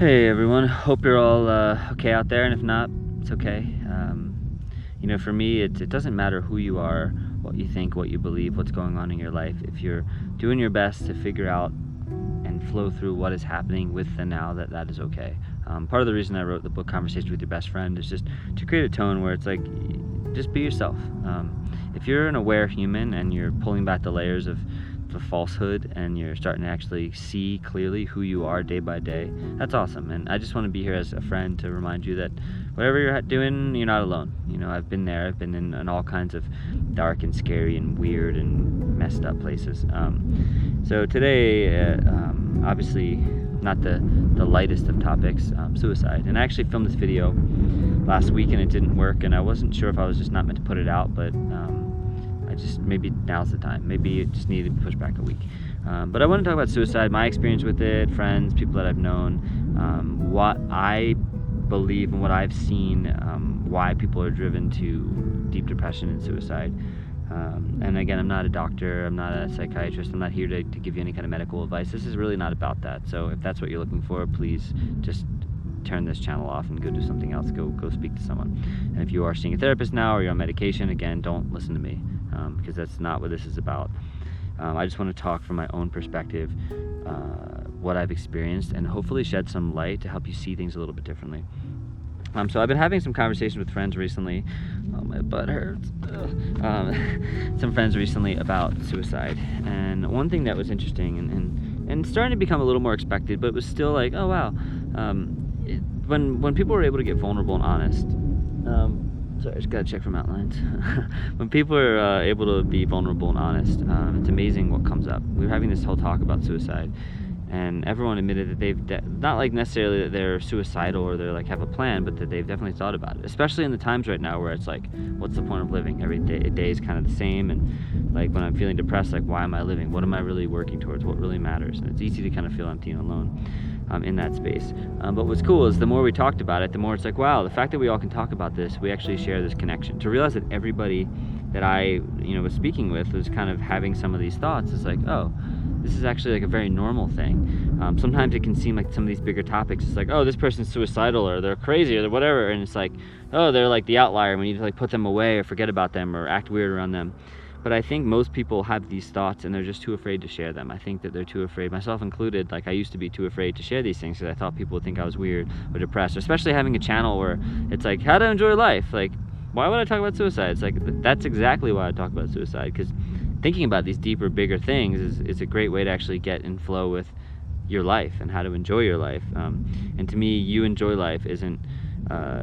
Hey everyone, hope you're all okay out there, and if not, it's okay. For me, it doesn't matter who you are, what you think, what you believe, what's going on in your life. If you're doing your best to figure out and flow through what is happening with the now, that is okay. Part of the reason I wrote the book Conversation with Your Best Friend is just to create a tone where it's like, just be yourself. If you're an aware human and you're pulling back the layers of the falsehood and you're starting to actually see clearly who you are day by day, that's awesome. And I just want to be here as a friend to remind you that whatever you're doing, you're not alone. I've been there. I've been in all kinds of dark and scary and weird and messed up places. So today, obviously not the lightest of topics, suicide. And I actually filmed this video last week and it didn't work, and I wasn't sure if I was just not meant to put it out, but maybe now's the time. Maybe it just needed to be pushed back a week. But I want to talk about suicide, my experience with it, friends, people that I've known, what I believe and what I've seen, why people are driven to deep depression and suicide. And again, I'm not a doctor, I'm not a psychiatrist, I'm not here to give you any kind of medical advice. This is really not about that. So if that's what you're looking for, please just turn this channel off and go do something else. Go speak to someone. And if you are seeing a therapist now or you're on medication, again, don't listen to me, because that's not what this is about. I just want to talk from my own perspective, what I've experienced, and hopefully shed some light to help you see things a little bit differently. So I've been having some conversations with friends recently. Oh, my butt hurts. Some friends recently about suicide, and one thing that was interesting and starting to become a little more expected, but it was still like, oh wow, when people are able to get vulnerable and honest. Sorry, I just gotta check from outlines. When people are able to be vulnerable and honest, it's amazing what comes up. We were having this whole talk about suicide, and everyone admitted that they've not like necessarily that they're suicidal or they're like have a plan, but that they've definitely thought about it. Especially in the times right now where it's like, what's the point of living? Every day is kind of the same, and like when I'm feeling depressed, like why am I living? What am I really working towards? What really matters? And it's easy to kind of feel empty and alone. In that space. But what's cool is the more we talked about it, the more it's like, wow, the fact that we all can talk about this, we actually share this connection. To realize that everybody that I was speaking with was kind of having some of these thoughts, it's like, oh, this is actually like a very normal thing. Sometimes it can seem like some of these bigger topics, it's like, oh, this person's suicidal or they're crazy or whatever, and it's like, oh, they're like the outlier, we need to like put them away or forget about them or act weird around them. But I think most people have these thoughts and they're just too afraid to share them. I think that they're too afraid, myself included. Like I used to be too afraid to share these things because I thought people would think I was weird or depressed, especially having a channel where it's like, how to enjoy life. Like, why would I talk about suicide? It's like, that's exactly why I talk about suicide, because thinking about these deeper, bigger things is a great way to actually get in flow with your life and how to enjoy your life. And to me, you enjoy life isn't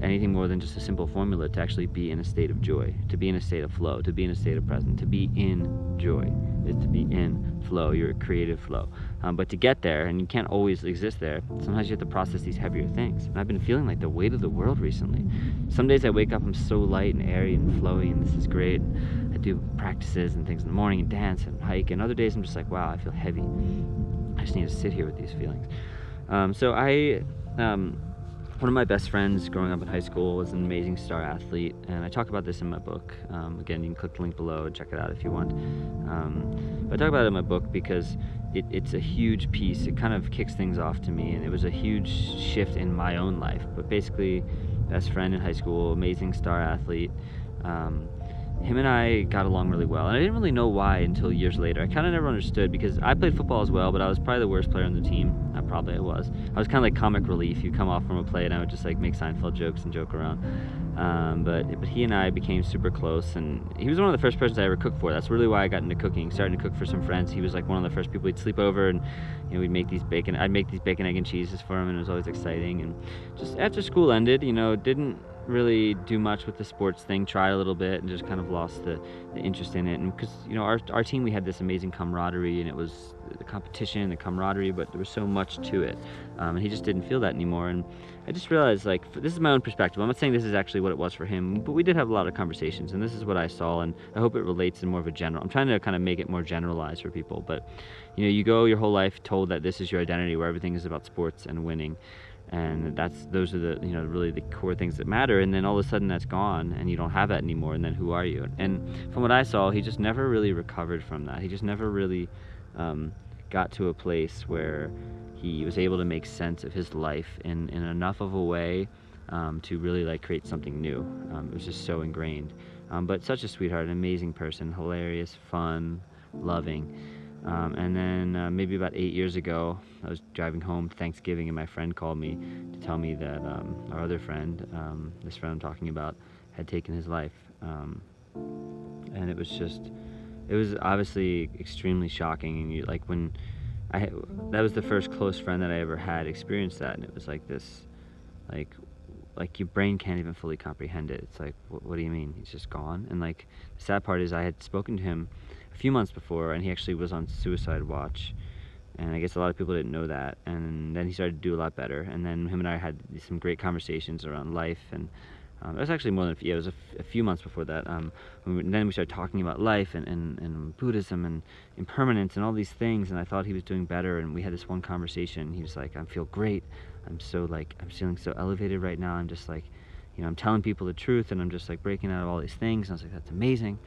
anything more than just a simple formula to actually be in a state of joy, to be in a state of flow, to be in a state of present. To be in joy is to be in flow, your creative flow. But to get there, and you can't always exist there, sometimes you have to process these heavier things. And I've been feeling like the weight of the world recently. Some days I wake up, I'm so light and airy and flowy, and this is great. I do practices and things in the morning and dance and hike, and other days I'm just like, wow, I feel heavy. I just need to sit here with these feelings. One of my best friends growing up in high school was an amazing star athlete, and I talk about this in my book. Again, you can click the link below and check it out if you want. But I talk about it in my book because it's a huge piece. It kind of kicks things off to me, and it was a huge shift in my own life. But basically, best friend in high school, amazing star athlete. Him and I got along really well, and I didn't really know why until years later. I kind of never understood, because I played football as well, but I was probably the worst player on the team. I was kind of like comic relief. You come off from a play and I would just like make Seinfeld jokes and joke around. But he and I became super close, and he was one of the first persons I ever cooked for. That's really why I got into cooking, starting to cook for some friends. He was like one of the first people we'd sleep over, and we'd make these I'd make these bacon, egg, and cheeses for him, and it was always exciting. And just after school ended, didn't really do much with the sports thing, tried a little bit and just kind of lost the interest in it. And because our team, we had this amazing camaraderie, and it was the competition, the camaraderie, but there was so much to it, and he just didn't feel that anymore. And I just realized, like, this is my own perspective, I'm not saying this is actually what it was for him, but we did have a lot of conversations, and this is what I saw, and I hope it relates in more of a general. I'm trying to kind of make it more generalized for people, but you go your whole life told that this is your identity, where everything is about sports and winning, and those are the really the core things that matter. And then all of a sudden that's gone and you don't have that anymore, and then who are you? And from what I saw, he just never really recovered from that. He just never really got to a place where he was able to make sense of his life in enough of a way to really like create something new. It was just so ingrained. But such a sweetheart, an amazing person, hilarious, fun, loving. And then maybe about 8 years ago, I was driving home Thanksgiving, and my friend called me to tell me that our other friend, this friend I'm talking about, had taken his life. And it was obviously extremely shocking. And like when that was the first close friend that I ever had experienced that, and it was like this, like your brain can't even fully comprehend it. It's like, what do you mean? He's just gone? And like the sad part is I had spoken to him a few months before, and he actually was on suicide watch. And I guess a lot of people didn't know that. And then he started to do a lot better. And then him and I had some great conversations around life. And it was actually more than it was a few months before that. Then we started talking about life and Buddhism and impermanence and all these things. And I thought he was doing better. And we had this one conversation. He was like, "I feel great. I'm feeling so elevated right now. I'm just like, I'm telling people the truth, and I'm just like breaking out of all these things." And I was like, "That's amazing."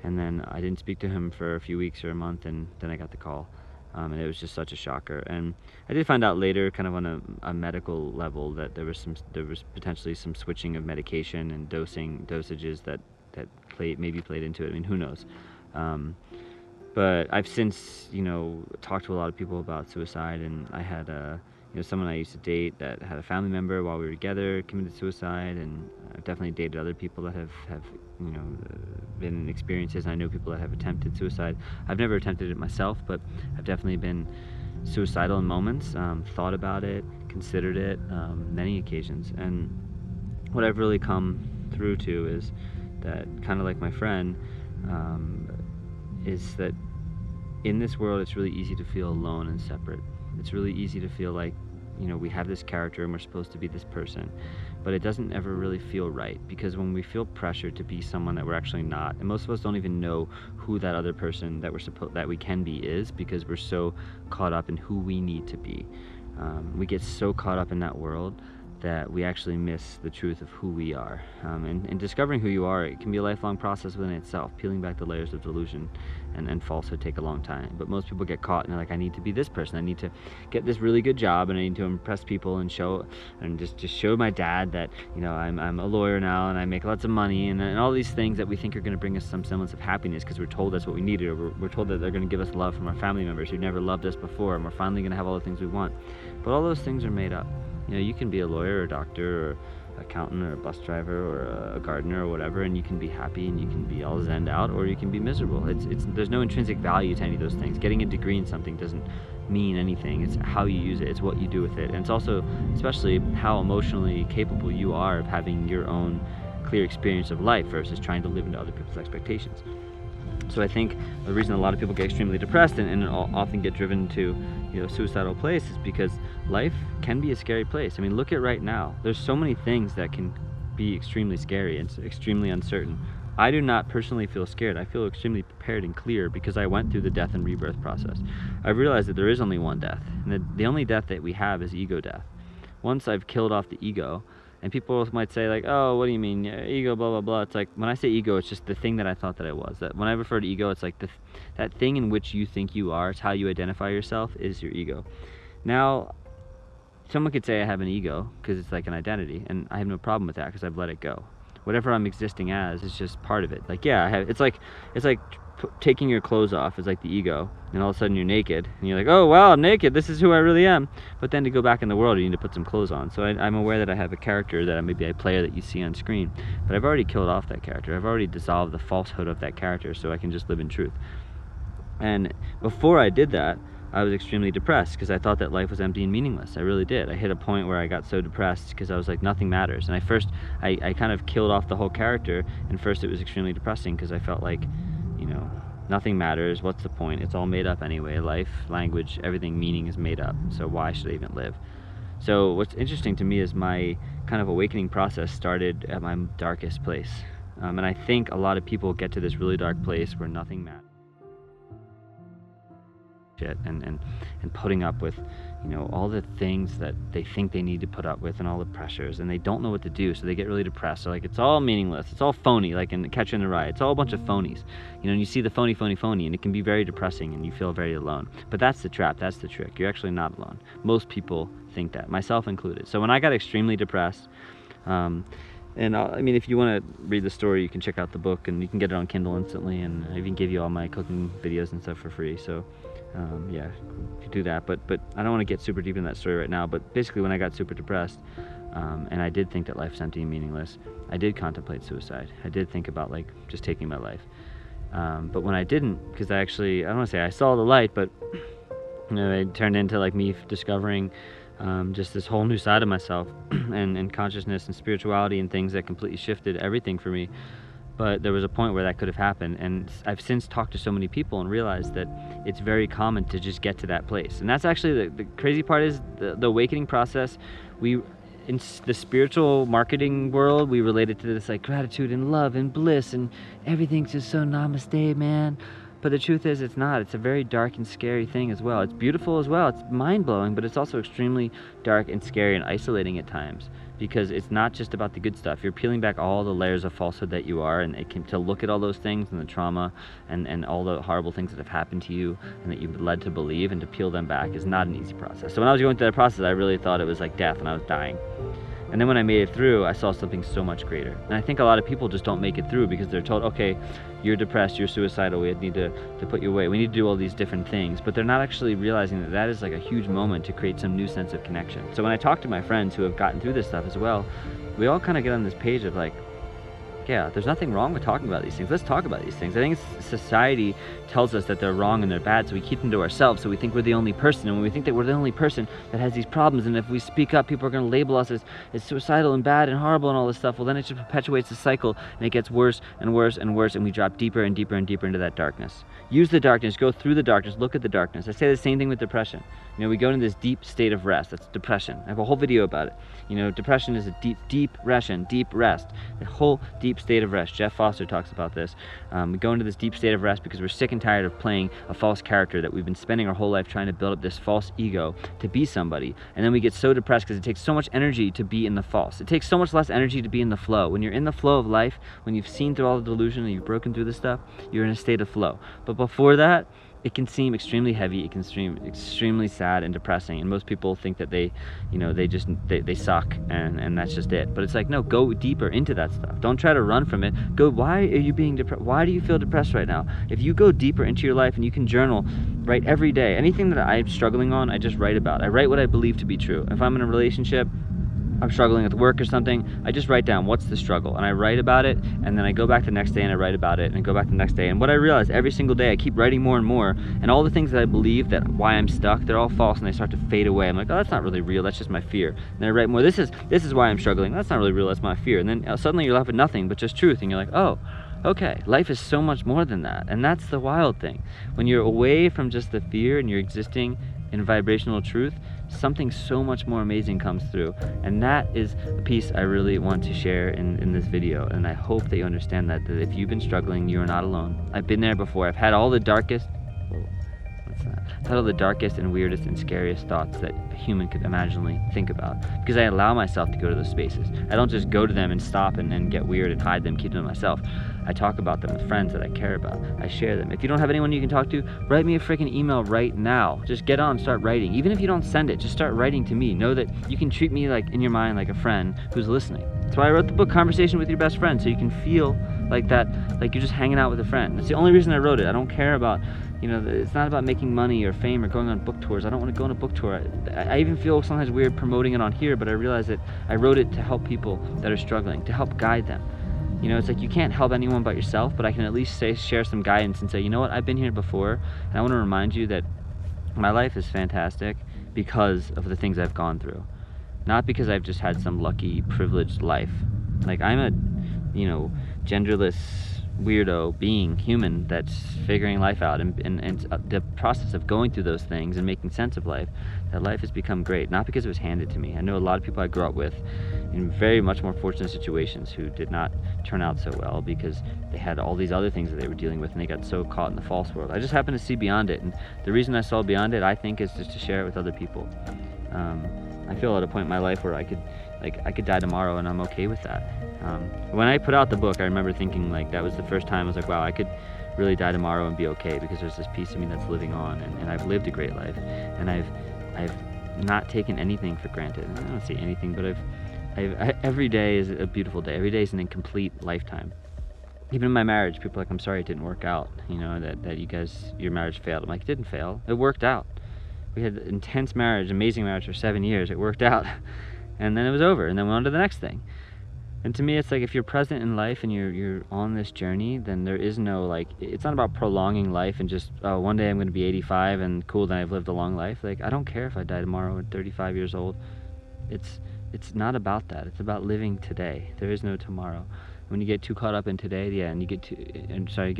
And then I didn't speak to him for a few weeks or a month, and then I got the call. And it was just such a shocker. And I did find out later, kind of on a medical level, that there was potentially some switching of medication and dosages that maybe played into it. I mean, who knows? But I've since talked to a lot of people about suicide, and I had someone I used to date that had a family member while we were together committed suicide, and I've definitely dated other people that have been in experiences, and I know people that have attempted suicide. I've never attempted it myself, but I've definitely been suicidal in moments, thought about it, considered it, many occasions. And what I've really come through to is that, kind of like my friend, is that in this world it's really easy to feel alone and separate. It's really easy to feel like we have this character and we're supposed to be this person, but it doesn't ever really feel right, because when we feel pressured to be someone that we're actually not, and most of us don't even know who that other person that we can be is, because we're so caught up in who we need to be. We get so caught up in that world that we actually miss the truth of who we are. And discovering who you are, it can be a lifelong process within itself. Peeling back the layers of delusion and falsehood take a long time. But most people get caught and they're like, I need to be this person. I need to get this really good job, and I need to impress people and just show my dad that I'm a lawyer now and I make lots of money, and all these things that we think are going to bring us some semblance of happiness because we're told that's what we need, or we're told that they're going to give us love from our family members who never loved us before, and we're finally going to have all the things we want. But all those things are made up. You can be a lawyer or a doctor or accountant or a bus driver or a gardener or whatever, and you can be happy and you can be all zenned out, or you can be miserable. There's no intrinsic value to any of those things. Getting a degree in something doesn't mean anything. It's how you use it. It's what you do with it. And it's also especially how emotionally capable you are of having your own clear experience of life versus trying to live into other people's expectations. So I think the reason a lot of people get extremely depressed and often get driven to a suicidal place is because life can be a scary place. I mean, look at right now. There's so many things that can be extremely scary and extremely uncertain. I do not personally feel scared. I feel extremely prepared and clear because I went through the death and rebirth process. I've realized that there is only one death, and that the only death that we have is ego death. Once I've killed off the ego, and people might say like, oh, what do you mean, ego, blah, blah, blah. It's like, when I say ego, it's just the thing that I thought that I was. That when I refer to ego, it's like that thing in which you think you are. It's how you identify yourself is your ego. Now, someone could say I have an ego because it's like an identity, and I have no problem with that because I've let it go. Whatever I'm existing as is just part of it. Like, yeah, it's like taking your clothes off is like the ego, and all of a sudden you're naked and you're like, oh wow, I'm naked, this is who I really am. But then to go back in the world, you need to put some clothes on. So I'm aware that I have a character that maybe I play that you see on screen, but I've already killed off that character. I've already dissolved the falsehood of that character, so I can just live in truth. And before I did that, I was extremely depressed because I thought that life was empty and meaningless. I really did. I hit a point where I got so depressed because I was like, nothing matters. And I kind of killed off the whole character, and first it was extremely depressing because I felt like, nothing matters. What's the point? It's all made up anyway. Life, language, everything, meaning is made up. So why should I even live? So what's interesting to me is my kind of awakening process started at my darkest place. And I think a lot of people get to this really dark place where nothing matters. shit and putting up with, you know, all the things that they think they need to put up with and all the pressures, and they don't know what to do, so they get really depressed. So like, it's all meaningless, it's all phony, like in Catcher in the Rye, it's all a bunch of phonies, you know, and you see the phony, and it can be very depressing and you feel very alone. But that's the trap, that's the trick. You're actually not alone. Most people think that, myself included. So when I got extremely depressed, and I mean, if you want to read the story, you can check out the book, and you can get it on Kindle instantly, and I even give you all my cooking videos and stuff for free. So yeah, you can do that. But I don't want to get super deep in that story right now. But basically, when I got super depressed, and I did think that life's empty and meaningless, I did contemplate suicide. I did think about like just taking my life. But when I didn't, because I don't want to say I saw the light, but you know, it turned into like me discovering just this whole new side of myself and consciousness and spirituality and things that completely shifted everything for me. But there was a point where that could have happened, and I've since talked to so many people and realized that it's very common to just get to that place. And that's actually the crazy part, is the awakening process. In the spiritual marketing world, we relate it to this like gratitude and love and bliss and everything's just so namaste, man. But the truth is, it's not. It's a very dark and scary thing as well. It's beautiful as well. It's mind-blowing, but it's also extremely dark and scary and isolating at times, because it's not just about the good stuff. You're peeling back all the layers of falsehood that you are, and to look at all those things and the trauma and all the horrible things that have happened to you and that you've been led to believe, and to peel them back is not an easy process. So when I was going through that process, I really thought it was like death and I was dying. And then when I made it through, I saw something so much greater. And I think a lot of people just don't make it through because they're told, okay, you're depressed, you're suicidal, we need to put you away, we need to do all these different things. But they're not actually realizing that that is like a huge moment to create some new sense of connection. So when I talk to my friends who have gotten through this stuff as well, we all kind of get on this page of like, yeah, there's nothing wrong with talking about these things. Let's talk about these things. I think society tells us that they're wrong and they're bad, so we keep them to ourselves, so we think we're the only person. And when we think that we're the only person that has these problems, and if we speak up, people are going to label us as suicidal and bad and horrible and all this stuff, well, then it just perpetuates the cycle, and it gets worse and worse and worse, and we drop deeper and deeper and deeper into that darkness. Use the darkness, go through the darkness, look at the darkness. I say the same thing with depression. You know, we go into this deep state of rest. That's depression. I have a whole video about it. You know, depression is a deep rest, a whole deep state of rest. Jeff Foster talks about this. We go into this deep state of rest because we're sick and tired of playing a false character that we've been spending our whole life trying to build up this false ego to be somebody. And then we get so depressed because it takes so much energy to be in the false. It takes so much less energy to be in the flow. When you're in the flow of life, when you've seen through all the delusion and you've broken through this stuff, you're in a state of flow. But before that, it can seem extremely heavy, it can seem extremely sad and depressing, and most people think that they suck and that's just it. But it's like, no, go deeper into that stuff. Don't try to run from it. Go, why are you being depressed? Why do you feel depressed right now? If you go deeper into your life and you can journal, write every day. Anything that I'm struggling on, I just write about. I write what I believe to be true. If I'm in a relationship, I'm struggling with work or something, I just write down what's the struggle, and I write about it, and then I go back the next day and I write about it, and I go back the next day. And what I realize every single day, I keep writing more and more, and all the things that I believe that why I'm stuck, they're all false, and they start to fade away. I'm like, oh, that's not really real, that's just my fear. And then I write more, this is why I'm struggling, that's not really real, that's my fear. And then suddenly you're left with nothing but just truth, and you're like, oh, okay, life is so much more than that. And that's the wild thing. When you're away from just the fear and you're existing in vibrational truth, something so much more amazing comes through. And that is a piece I really want to share in this video. And I hope that you understand that if you've been struggling, you're not alone. I've been there before. I've had all the darkest, I've had all the darkest and weirdest and scariest thoughts that a human could imaginably think about, because I allow myself to go to those spaces. I don't just go to them and stop and get weird and hide them, keep them to myself. I talk about them with friends that I care about. I share them. If you don't have anyone you can talk to, write me a freaking email right now. Just get on, start writing. Even if you don't send it, just start writing to me. Know that you can treat me like in your mind like a friend who's listening. That's why I wrote the book Conversation with Your Best Friend, so you can feel like that, like you're just hanging out with a friend. That's the only reason I wrote it. I don't care about, you know, it's not about making money or fame or going on book tours. I don't want to go on a book tour. I even feel sometimes weird promoting it on here, but I realize that I wrote it to help people that are struggling, to help guide them. You know, it's like you can't help anyone but yourself, but I can at least share some guidance and say, you know what, I've been here before, and I want to remind you that my life is fantastic because of the things I've gone through. Not because I've just had some lucky, privileged life. Like, I'm a, you know, genderless weirdo being, human, that's figuring life out, and the process of going through those things and making sense of life that life has become great, not because it was handed to me. I know a lot of people I grew up with in very much more fortunate situations who did not turn out so well because they had all these other things that they were dealing with and they got so caught in the false world. I just happened to see beyond it, and the reason I saw beyond it, I think, is just to share it with other people. I feel at a point in my life where I could die tomorrow and I'm okay with that. When I put out the book, I remember thinking like that was the first time I was like, wow, I could really die tomorrow and be okay because there's this piece of me that's living on, and I've lived a great life, and I've not taken anything for granted. I don't say anything, but every day is a beautiful day. Every day is an incomplete lifetime. Even in my marriage, people are like, I'm sorry it didn't work out, you know, that your marriage failed. I'm like, it didn't fail, it worked out. We had an intense marriage, amazing marriage for 7 years, it worked out. And then it was over, and then we went on to the next thing. And to me, it's like if you're present in life and you're on this journey, then there is no, like, it's not about prolonging life and just, oh, one day I'm going to be 85 and cool, then I've lived a long life. Like, I don't care if I die tomorrow at 35 years old. It's not about that. It's about living today. There is no tomorrow. When you get too caught up in today, yeah, and you get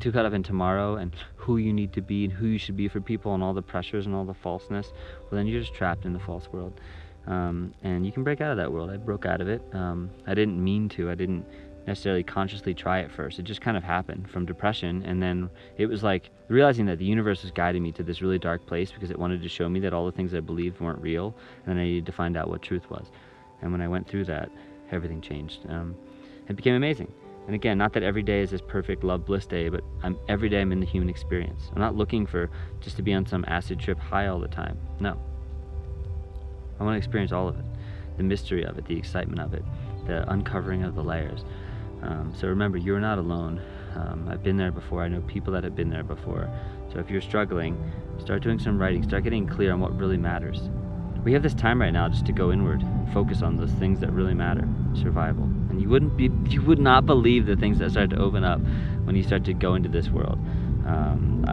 too caught up in tomorrow and who you need to be and who you should be for people and all the pressures and all the falseness, well, then you're just trapped in the false world. And you can break out of that world. I broke out of it. I didn't mean to. I didn't necessarily consciously try it first. It just kind of happened from depression, and then it was like realizing that the universe was guiding me to this really dark place because it wanted to show me that all the things I believed weren't real, and then I needed to find out what truth was. And when I went through that, everything changed. It became amazing. And again, not that every day is this perfect love bliss day, but every day I'm in the human experience. I'm not looking for just to be on some acid trip high all the time. No. I want to experience all of it. The mystery of it, the excitement of it, the uncovering of the layers. So remember, you're not alone. I've been there before. I know people that have been there before. So if you're struggling, start doing some writing. Start getting clear on what really matters. We have this time right now just to go inward, focus on those things that really matter. Survival. And you would not believe the things that start to open up when you start to go into this world.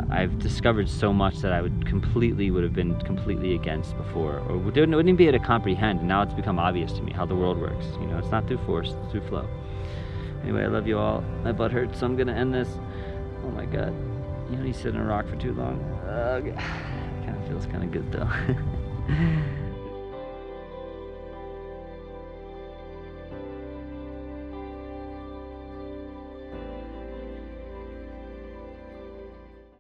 I've discovered so much that I would have been completely against before, or wouldn't even be able to comprehend. And now it's become obvious to me how the world works. You know, it's not through force, it's through flow. Anyway, I love you all. My butt hurts, so I'm gonna end this. Oh my God. You know, you sit in a rock for too long. Kind of feels kind of good though.